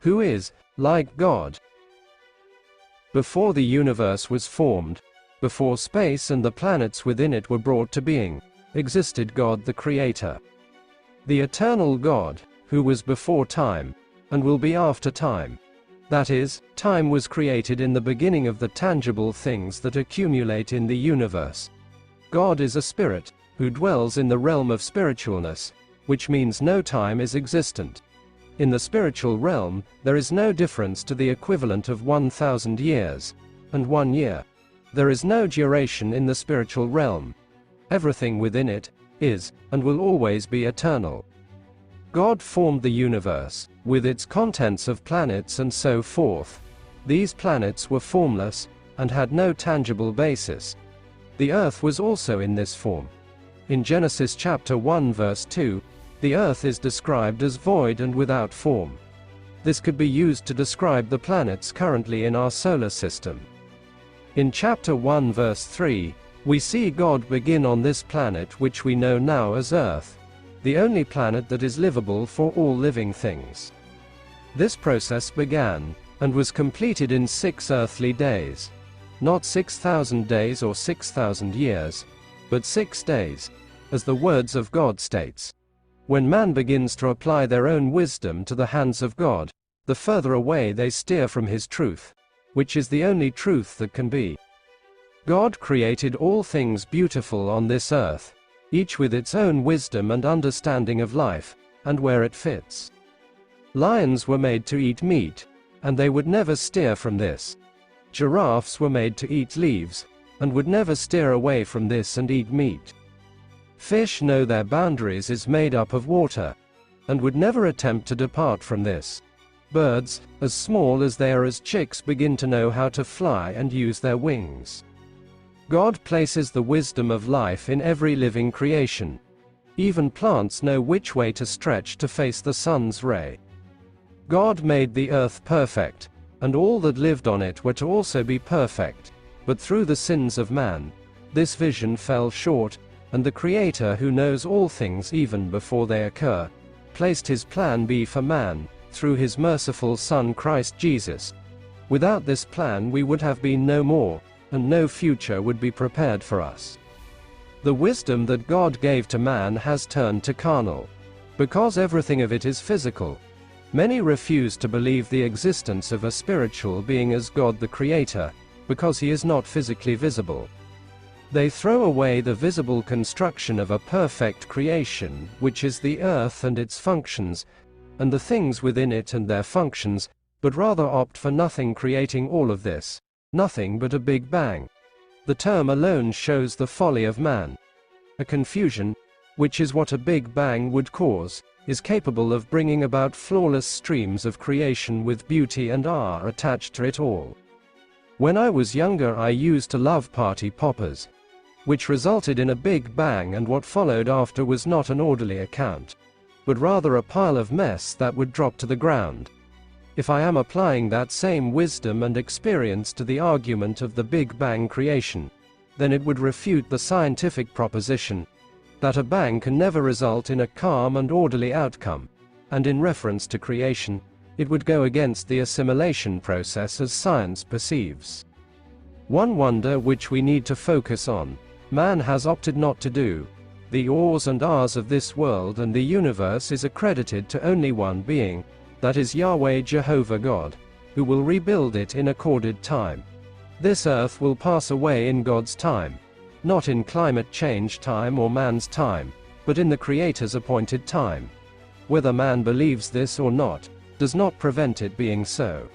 who is, like God. Before the universe was formed, before space and the planets within it were brought to being, existed God the Creator. The eternal God, who was before time, and will be after time. That is, time was created in the beginning of the tangible things that accumulate in the universe. God is a spirit, who dwells in the realm of spiritualness, which means no time is existent. In the spiritual realm, there is no difference to the equivalent of 1,000 years, and 1 year. There is no duration in the spiritual realm. Everything within it is, and will always be eternal. God formed the universe, with its contents of planets and so forth. These planets were formless, and had no tangible basis. The earth was also in this form. In Genesis chapter 1 verse 2, the earth is described as void and without form. This could be used to describe the planets currently in our solar system. In chapter 1 verse 3, we see God begin on this planet which we know now as Earth, the only planet that is livable for all living things. This process began, and was completed in 6 earthly days. Not 6,000 days or 6,000 years, but 6 days, as the words of God states. When man begins to apply their own wisdom to the hands of God, the further away they steer from his truth, which is the only truth that can be. God created all things beautiful on this earth, each with its own wisdom and understanding of life, and where it fits. Lions were made to eat meat, and they would never steer from this. Giraffes were made to eat leaves, and would never steer away from this and eat meat. Fish know their boundaries is made up of water, and would never attempt to depart from this. Birds, as small as they are as chicks, begin to know how to fly and use their wings. God places the wisdom of life in every living creation. Even plants know which way to stretch to face the sun's ray. God made the earth perfect, and all that lived on it were to also be perfect, but through the sins of man, this vision fell short, and the Creator, who knows all things even before they occur, placed his plan B for man, through his merciful Son Christ Jesus. Without this plan we would have been no more, and no future would be prepared for us. The wisdom that God gave to man has turned to carnal. Because everything of it is physical, many refuse to believe the existence of a spiritual being as God the Creator, because he is not physically visible. They throw away the visible construction of a perfect creation, which is the earth and its functions, and the things within it and their functions, but rather opt for nothing creating all of this. Nothing but a Big Bang. The term alone shows the folly of man. A confusion, which is what a Big Bang would cause, is capable of bringing about flawless streams of creation with beauty and awe attached to it all. When I was younger I used to love party poppers, which resulted in a Big Bang, and what followed after was not an orderly account, but rather a pile of mess that would drop to the ground. If I am applying that same wisdom and experience to the argument of the Big Bang creation, then it would refute the scientific proposition that a bang can never result in a calm and orderly outcome, and in reference to creation, it would go against the assimilation process as science perceives. One wonder which we need to focus on, man has opted not to do. The ors and ahs of this world and the universe is accredited to only one being, that is Yahweh Jehovah God, who will rebuild it in accorded time. This earth will pass away in God's time, not in climate change time or man's time, but in the Creator's appointed time. Whether man believes this or not, does not prevent it being so.